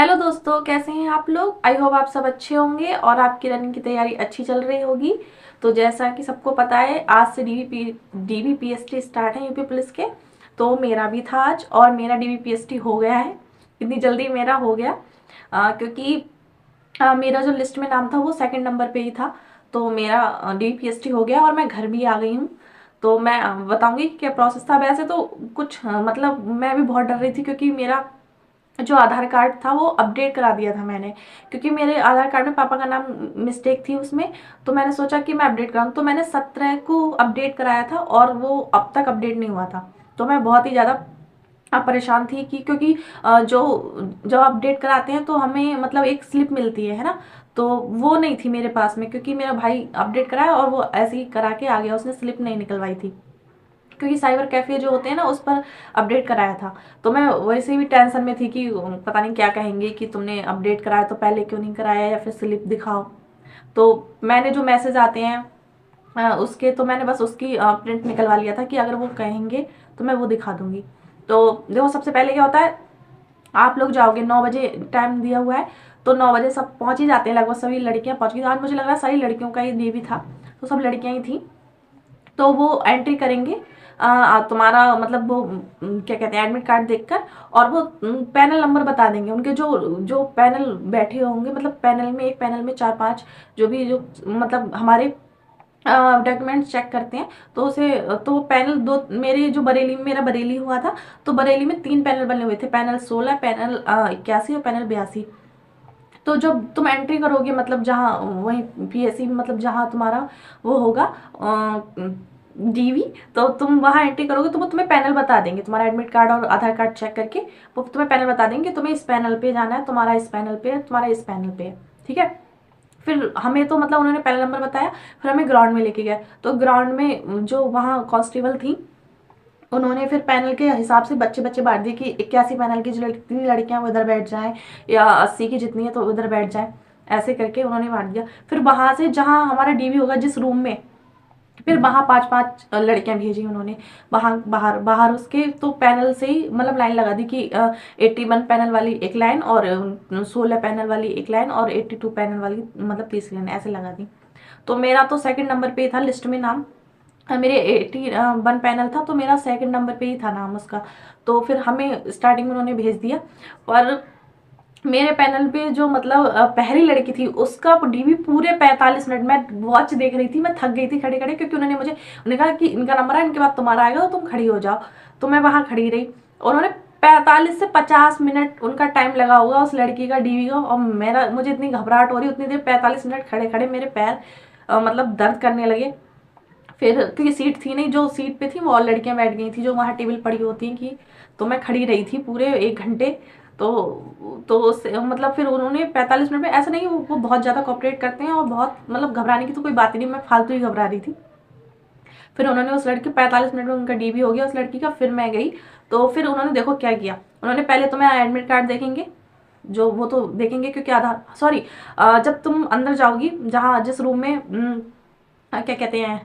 Hello दोस्तों, कैसे हैं आप लोग। आई होप आप सब अच्छे होंगे और आपकी रनिंग की तैयारी अच्छी चल रही होगी। तो जैसा कि सबको पता है, आज से डीवीपीएसटी स्टार्ट है यूपी पुलिस के। तो मेरा भी था आज और मेरा डीवीपीएसटी हो गया है। इतनी जल्दी मेरा हो गया क्योंकि मेरा जो लिस्ट में नाम था वो सेकंड नंबर पे ही था। तो मेरा डीवीपीएसटी हो गया और मैं घर भी आ गई हूँ। तो मैं बताऊंगी कि क्या प्रोसेस था। वैसे तो कुछ मतलब मैं भी बहुत डर रही थी क्योंकि मेरा जो आधार कार्ड था वो अपडेट करा दिया था मैंने, क्योंकि मेरे आधार कार्ड में पापा का नाम मिस्टेक थी उसमें। तो मैंने सोचा कि मैं अपडेट कराऊँ, तो मैंने 17 को अपडेट कराया था और वो अब तक अपडेट नहीं हुआ था। तो मैं बहुत ही ज़्यादा परेशान थी कि क्योंकि जो जब अपडेट कराते हैं तो हमें मतलब एक स्लिप मिलती है ना। तो वो नहीं थी मेरे पास में, क्योंकि मेरा भाई अपडेट कराया और वो ऐसे ही करा के आ गया, उसने स्लिप नहीं निकलवाई थी, क्योंकि साइबर कैफे जो होते हैं ना उस पर अपडेट कराया था। तो मैं वैसे भी टेंशन में थी कि पता नहीं क्या कहेंगे कि तुमने अपडेट कराया तो पहले क्यों नहीं कराया, या फिर स्लिप दिखाओ। तो मैंने जो मैसेज आते हैं उसके, तो मैंने बस उसकी प्रिंट निकलवा लिया था कि अगर वो कहेंगे तो मैं वो दिखा दूंगी। तो देखो, सबसे पहले क्या होता है, आप लोग जाओगे 9 बजे, टाइम दिया हुआ है। तो 9 बजे सब पहुंच ही जाते हैं, लगभग सभी लड़कियां पहुंच गई। आज मुझे लग रहा है सारी लड़कियों का ये भी था, तो सब लड़कियां ही थी। तो वो एंट्री करेंगे तुम्हारा मतलब वो क्या कहते हैं, एडमिट कार्ड देखकर। और वो पैनल नंबर बता देंगे उनके, जो जो पैनल बैठे होंगे, मतलब पैनल में, एक पैनल में 4-5 जो भी जो मतलब हमारे डॉक्यूमेंट्स चेक करते हैं। तो उसे तो वो पैनल दो, मेरे जो बरेली में, मेरा बरेली हुआ था तो बरेली में 3 पैनल बने हुए थे, पैनल 16, पैनल 81 और पैनल 82। तो जब तुम एंट्री करोगे, मतलब जहाँ वही पीएससी मतलब जहाँ तुम्हारा वो होगा डीवी, तो तुम वहाँ एंट्री करोगे तो वो तुम्हें पैनल बता देंगे, तुम्हारा एडमिट कार्ड और आधार कार्ड चेक करके वो तुम्हें पैनल बता देंगे कि तुम्हें इस पैनल पे जाना है, तुम्हारा इस पैनल पे है, तुम्हारा इस पैनल पे है। ठीक है। फिर हमें तो मतलब उन्होंने पैनल नंबर बताया, फिर हमें ग्राउंड में लेके गए। तो ग्राउंड में जो वहाँ कांस्टेबल थी, उन्होंने फिर पैनल के हिसाब से बच्चे बच्चे बांट दिए कि 81 पैनल की जो जितनी लड़कियां वो इधर बैठ जाएं, या 80 की जितनी है तो उधर बैठ जाएं। ऐसे करके उन्होंने बांट दिया। फिर वहां से जहां हमारा डीवी होगा जिस रूम में, फिर वहां 5-5 लड़कियां भेजी उन्होंने। वहां बाहर बाहर उसके तो पैनल से ही मतलब लाइन लगा दी कि 81 पैनल वाली एक लाइन, और 16 पैनल वाली एक लाइन, और 82 पैनल वाली मतलब तीसरी लाइन, ऐसे लगा दी। तो मेरा तो सेकंड नंबर पे था लिस्ट में नाम। मेरे 81 पैनल था तो मेरा सेकंड नंबर पे ही था नाम उसका। तो फिर हमें स्टार्टिंग में उन्होंने भेज दिया। और मेरे पैनल पे जो मतलब पहली लड़की थी उसका डीवी पूरे 45 मिनट, मैं वॉच देख रही थी, मैं थक गई थी खड़े खड़े, क्योंकि उन्होंने कहा कि इनका नंबर है, इनके बाद तुम्हारा आएगा तो तुम खड़ी हो जाओ। तो मैं वहां खड़ी रही और उन्होंने 45 से 50 मिनट उनका टाइम लगा होगा उस लड़की का डीवी का। और मेरा मुझे इतनी घबराहट हो रही, उतनी देर 45 मिनट खड़े खड़े मेरे पैर मतलब दर्द करने लगे। फिर क्योंकि सीट थी नहीं, जो सीट पे थी वो और लड़कियां बैठ गई थी जो वहाँ टेबल पड़ी होती हैं कि। तो मैं खड़ी रही थी पूरे 1 घंटे। तो मतलब फिर उन्होंने 45 मिनट में, ऐसा नहीं, वो बहुत ज़्यादा कॉपरेट करते हैं और बहुत मतलब घबराने की तो कोई बात ही नहीं, मैं फालतू ही घबरा रही थी। फिर उन्होंने उस लड़की, 45 मिनट में उनका डीबी हो गया उस लड़की का। फिर मैं गई। तो फिर उन्होंने देखो क्या किया, उन्होंने पहले तो मेरा एडमिट कार्ड देखेंगे, जो वो तो देखेंगे क्योंकि आधार, सॉरी, जब तुम अंदर जाओगी जहाँ जिस रूम में क्या कहते हैं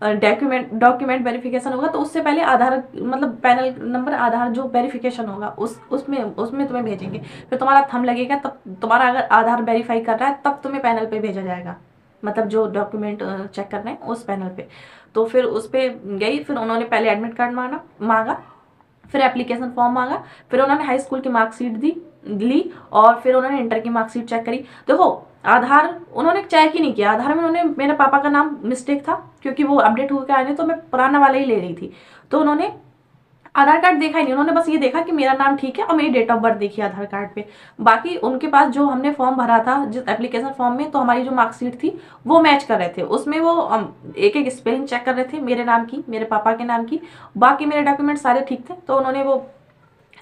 डॉक्यूमेंट वेरिफिकेशन होगा, तो उससे पहले आधार मतलब पैनल नंबर, आधार जो वेरिफिकेशन होगा उसमें उसमें तुम्हें भेजेंगे। फिर तुम्हारा थंब लगेगा, तब तुम्हारा अगर आधार वेरीफाई कर रहा है तब तुम्हें पैनल पे भेजा जाएगा, मतलब जो डॉक्यूमेंट चेक करना है उस पैनल पे। तो फिर उस पर गई, फिर उन्होंने पहले एडमिट कार्ड मांगा, फिर एप्लीकेशन फॉर्म मांगा, फिर उन्होंने हाई स्कूल की मार्कशीट ली, और फिर उन्होंने इंटर की मार्कशीट चेक करी। देखो, आधार उन्होंने चेक ही नहीं किया, आधार में उन्होंने, मेरे पापा का नाम मिस्टेक था क्योंकि वो अपडेट होकर आए नहीं, तो मैं पुराना वाला ही ले रही थी। तो उन्होंने आधार कार्ड देखा ही नहीं, उन्होंने बस ये देखा कि मेरा नाम ठीक है और मेरी डेट ऑफ बर्थ देखी आधार कार्ड पे। बाकी उनके पास जो हमने फॉर्म भरा था जिस एप्लीकेशन फॉर्म में, तो हमारी जो मार्कशीट थी वो मैच कर रहे थे उसमें। वो एक एक स्पेलिंग चेक कर रहे थे मेरे नाम की, मेरे पापा के नाम की। बाकी मेरे डॉक्यूमेंट सारे ठीक थे, तो उन्होंने वो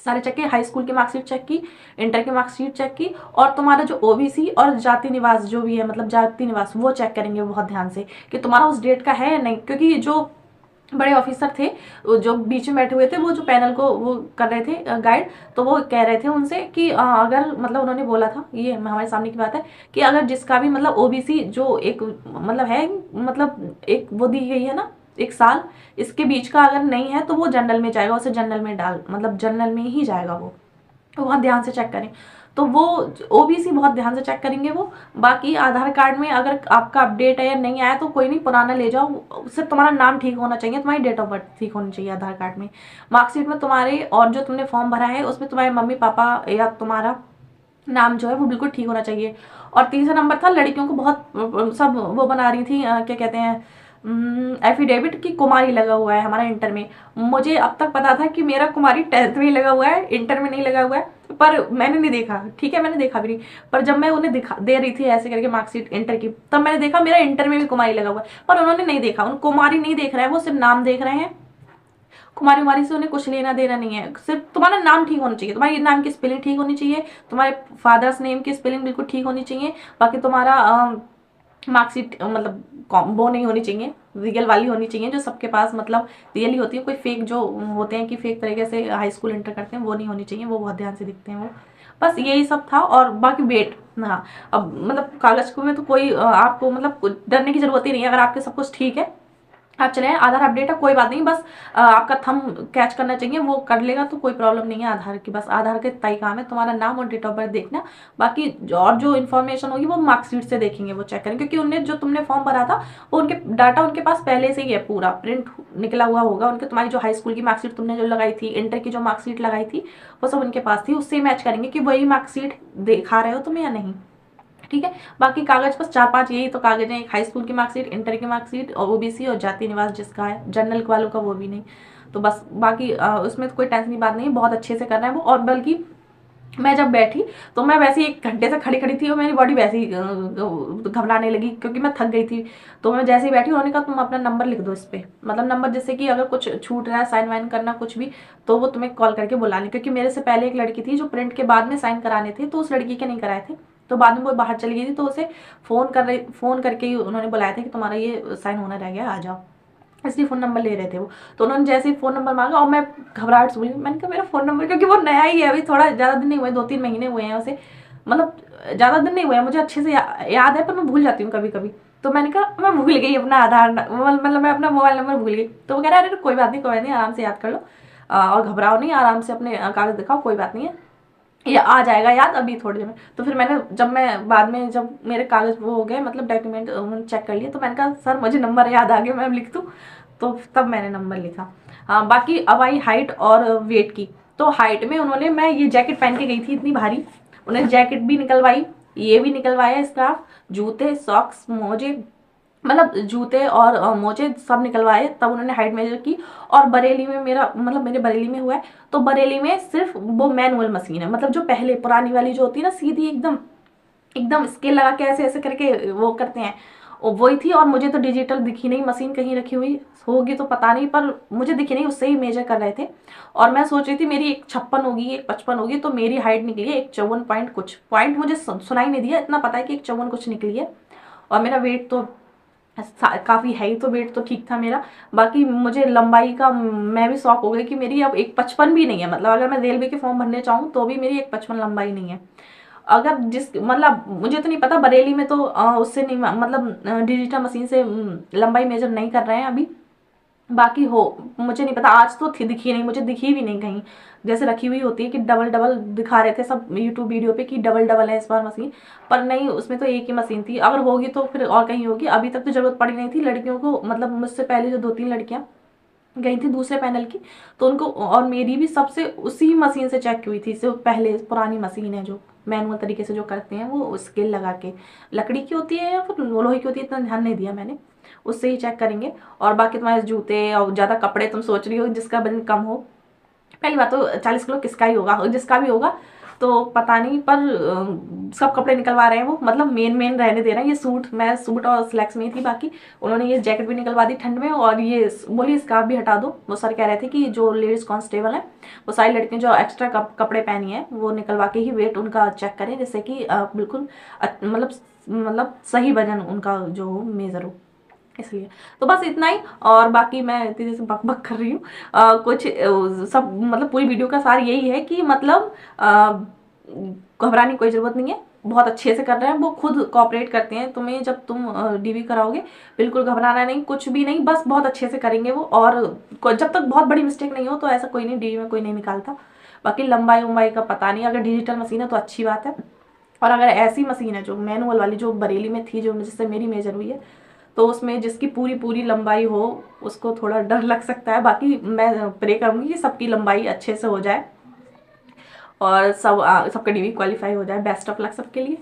सारे चेक किए, हाई स्कूल की मार्कशीट चेक की, इंटर की मार्कशीट चेक की, और तुम्हारा जो ओबीसी और जाति निवास जो भी है, मतलब जाति निवास, वो चेक करेंगे बहुत ध्यान से कि तुम्हारा उस डेट का है या नहीं। क्योंकि जो बड़े ऑफिसर थे जो बीच में बैठे हुए थे, वो जो पैनल को वो कर रहे थे गाइड, तो वो कह रहे थे उनसे कि अगर मतलब उन्होंने बोला था, ये हमारे सामने की बात है, कि अगर जिसका भी मतलब ओबीसी जो एक मतलब है, मतलब एक वो दी गई है ना, एक साल, इसके बीच का अगर नहीं है तो वो जनरल में जाएगा, उसे जनरल में डाल मतलब जनरल में ही जाएगा वो। तो वहाँ ध्यान से चेक करें। तो वो ओबीसी बहुत ध्यान से चेक करेंगे वो। बाकी आधार कार्ड में अगर आपका अपडेट है या नहीं आया तो कोई नहीं, पुराना ले जाओ, सिर्फ तुम्हारा नाम ठीक होना चाहिए, तुम्हारी डेट ऑफ बर्थ ठीक होनी चाहिए आधार कार्ड में। मार्कशीट में तुम्हारे और जो तुमने फॉर्म भरा है उसमें तुम्हारे मम्मी पापा या तुम्हारा नाम जो है वो बिल्कुल ठीक होना चाहिए। और तीसरा नंबर था, लड़कियों को बहुत सब वो बना रही थी, क्या कहते हैं, एफिडेविट की कुमारी लगा हुआ है हमारा इंटर में। मुझे अब तक पता था कि मेरा कुमारी 10th में लगा हुआ है, इंटर में नहीं लगा हुआ है, पर मैंने नहीं देखा, ठीक है मैंने देखा भी नहीं, पर जब मैं उन्हें दिखा दे रही थी ऐसे करके मार्कशीट इंटर की, तब मैंने देखा मेरा इंटर में भी कुमारी लगा हुआ है, पर उन्होंने नहीं देखा, उन कुमारी नहीं देख रहे हैं, वो सिर्फ नाम देख रहे हैं। कुमारी उमारी से उन्हें कुछ लेना देना नहीं है, सिर्फ तुम्हारा नाम ठीक होना चाहिए, तुम्हारे नाम की स्पेलिंग ठीक होनी चाहिए, तुम्हारे फादर्स नेम की स्पेलिंग बिल्कुल ठीक होनी चाहिए। बाकी तुम्हारा मार्कशीट मतलब वो नहीं होनी चाहिए, रियल वाली होनी चाहिए, जो सबके पास मतलब रियली होती है, कोई फेक जो होते हैं कि फेक तरीके से हाई स्कूल एंटर करते हैं वो नहीं होनी चाहिए, वो बहुत ध्यान से दिखते हैं वो। बस यही सब था। और बाकी वेट, हाँ अब मतलब कागज को में तो कोई आपको मतलब डरने की जरूरत ही नहीं है, अगर आपके सब कुछ ठीक है आप चले आए, आधार अपडेट है कोई बात नहीं, बस आपका थंब कैच करना चाहिए, वो कर लेगा तो कोई प्रॉब्लम नहीं है आधार की, बस आधार के इतना ही काम है, तुम्हारा नाम और डेट ऑफ बर्थ देखना। बाकी और जो इन्फॉर्मेशन होगी वो मार्कशीट से देखेंगे, वो चेक करेंगे, क्योंकि उनने जो तुमने फॉर्म भरा था वो उनके डाटा उनके पास पहले से ही है, पूरा प्रिंट निकला हुआ होगा उनके, तुम्हारी जो हाई स्कूल की मार्कशीट तुमने जो लगाई थी, इंटर की जो मार्कशीट लगाई थी वो सब उनके पास थी, उससे मैच करेंगे कि वही मार्कशीट दिखा रहे हो तुम या नहीं, ठीक है। बाकी कागज बस 4-5 यही तो कागज हैं, एक हाई स्कूल की मार्कशीट, इंटर की मार्कशीट और ओबीसी और जाति निवास जिसका है, जनरल वालों का वो भी नहीं। तो बस बाकी उसमें तो कोई टेंशन की बात नहीं है, बहुत अच्छे से करना है वो। और बल्कि मैं जब बैठी तो मैं वैसे ही 1 घंटे से खड़ी खड़ी थी और मेरी बॉडी वैसे ही घबराने लगी क्योंकि मैं थक गई थी। तो मैं जैसे ही बैठी उन्होंने कहा तुम अपना नंबर लिख दो इस पे, मतलब नंबर, जैसे कि अगर कुछ छूट रहा है साइन वाइन करना कुछ भी तो वो तुम्हें कॉल करके बुला लें, क्योंकि मेरे से पहले एक लड़की थी जो प्रिंट के बाद में साइन कराने थे, तो उस लड़की के नहीं कराए थे, तो बाद में वो बाहर चली गई थी, तो उसे फोन करके ही उन्होंने बुलाया था कि तुम्हारा ये साइन होना रह गया, आ जाओ, इसलिए फ़ोन नंबर ले रहे थे वो। तो उन्होंने जैसे ही फ़ोन नंबर मांगा और मैं घबराहट से बोली, मैंने कहा मेरा फ़ोन नंबर, क्योंकि वो नया ही है, अभी थोड़ा ज़्यादा दिन नहीं हुए, 2-3 महीने हुए हैं उसे, मतलब ज़्यादा दिन नहीं हुए हैं, मुझे अच्छे से याद है पर मैं भूल जाती हूँ कभी कभी। तो मैंने कहा मैं भूल गई अपना मतलब मैं अपना मोबाइल नंबर भूल गई। तो वो कह रहा है अरे कोई बात नहीं कोई बात नहीं, आराम से याद कर लो और घबराओ नहीं, आराम से अपने कागज दिखाओ, कोई बात नहीं है, ये आ जाएगा याद अभी थोड़ी देर में। तो फिर मैंने जब मैं बाद में जब मेरे कागज वो हो गए मतलब डॉक्यूमेंट उन्होंने चेक कर लिए, तो मैंने कहा सर मुझे नंबर याद आ गया, मैं अब लिख दूँ, तो तब मैंने नंबर लिखा। हाँ बाकी अब आई हाइट और वेट की। तो हाइट में उन्होंने, मैं ये जैकेट पहन के गई थी इतनी भारी, उन्हें जैकेट भी निकलवाई, ये भी निकलवाया स्कार्फ, जूते सॉक्स मोजे, मतलब जूते और मोजे सब निकलवाए, तब उन्होंने हाइट मेजर की। और बरेली में मेरा मतलब मेरे बरेली में हुआ है, तो बरेली में सिर्फ वो मैनुअल मशीन है, मतलब जो पहले पुरानी वाली जो होती है ना सीधी एकदम एकदम स्केल लगा के ऐसे ऐसे करके वो करते हैं, वही थी। और मुझे तो डिजिटल दिखी नहीं मशीन, कहीं रखी हुई होगी तो पता नहीं, पर मुझे दिखी नहीं, उससे ही मेजर कर रहे थे। और मैं सोच रही थी मेरी 156 होगी 155 होगी, तो मेरी हाइट निकली है 154 पॉइंट कुछ, पॉइंट मुझे सुनाई नहीं दिया, इतना पता है कि 154 कुछ निकली है। और मेरा वेट तो काफ़ी है ही, तो वेट तो ठीक था मेरा। बाकी मुझे लंबाई का मैं भी शौक हो गई कि मेरी अब 155 भी नहीं है, मतलब अगर मैं रेलवे के फॉर्म भरने चाहूँ तो भी मेरी 155 लंबाई नहीं है। अगर जिस मतलब मुझे तो नहीं पता बरेली में तो उससे नहीं मतलब डिजिटल मशीन से लंबाई मेजर नहीं कर रहे हैं अभी, बाकी हो मुझे नहीं पता, आज तो थी दिखी नहीं, मुझे दिखी भी नहीं कहीं, जैसे रखी हुई होती है कि डबल डबल दिखा रहे थे सब यूट्यूब वीडियो पे कि डबल डबल है इस बार मशीन, पर नहीं उसमें तो एक ही मशीन थी, अगर होगी तो फिर और कहीं होगी, अभी तक तो जरूरत पड़ी नहीं थी लड़कियों को, मतलब मुझसे पहले जो 2-3 लड़कियां गई थी दूसरे पैनल की, तो उनको और मेरी भी सबसे उसी मशीन से चेक हुई थी, जो पहले पुरानी मशीन है जो मैनुअल तरीके से जो करते हैं वो स्केल लगा के, लकड़ी की होती है या फिर लोहे की होती है, इतना ध्यान नहीं दिया मैंने, उससे ही चेक करेंगे। और बाकी तुम्हारे जूते और ज़्यादा कपड़े तुम सोच रही हो जिसका वजन कम हो, पहली बात तो 40 किलो किसका ही होगा, जिसका भी होगा तो पता नहीं, पर सब कपड़े निकलवा रहे हैं वो, मतलब मेन मेन रहने दे रहे हैं। ये सूट, मैं सूट और स्लैक्स में ही थी, बाकी उन्होंने ये जैकेट भी निकलवा दी ठंड में, और ये बोली स्कार्फ भी हटा दो। वो सर कह रहे थे कि जो लेडीज कांस्टेबल है वो सारी लड़कियां जो एक्स्ट्रा कपड़े पहनी है वो निकलवा के ही वेट उनका चेक करें, जिससे कि बिल्कुल मतलब सही वजन उनका जो हो मेजर हो, इसलिए। तो बस इतना ही, और बाकी मैं इतनी देर से बक बक कर रही हूँ, कुछ सब मतलब पूरी वीडियो का सार यही है कि मतलब घबराने की कोई ज़रूरत नहीं है, बहुत अच्छे से कर रहे हैं वो, खुद कोऑपरेट करते हैं तुम्हें जब तुम डीवी कराओगे, बिल्कुल घबराना नहीं, कुछ भी नहीं, बस बहुत अच्छे से करेंगे वो। और जब तक बहुत बड़ी मिस्टेक नहीं हो तो ऐसा कोई नहीं, डीवी में कोई नहीं निकालता, बाकी लंबाई उम्बाई का पता नहीं, अगर डिजिटल मशीन है तो अच्छी बात है, और अगर ऐसी मशीन है जो मैनुअल वाली जो बरेली में थी, जो जिससे मेरी मेजर हुई है, तो उसमें जिसकी पूरी पूरी लंबाई हो उसको थोड़ा डर लग सकता है। बाकी मैं प्रे करूँगी कि सबकी लंबाई अच्छे से हो जाए और सबका डीवी क्वालिफाई हो जाए। बेस्ट ऑफ लक सबके लिए।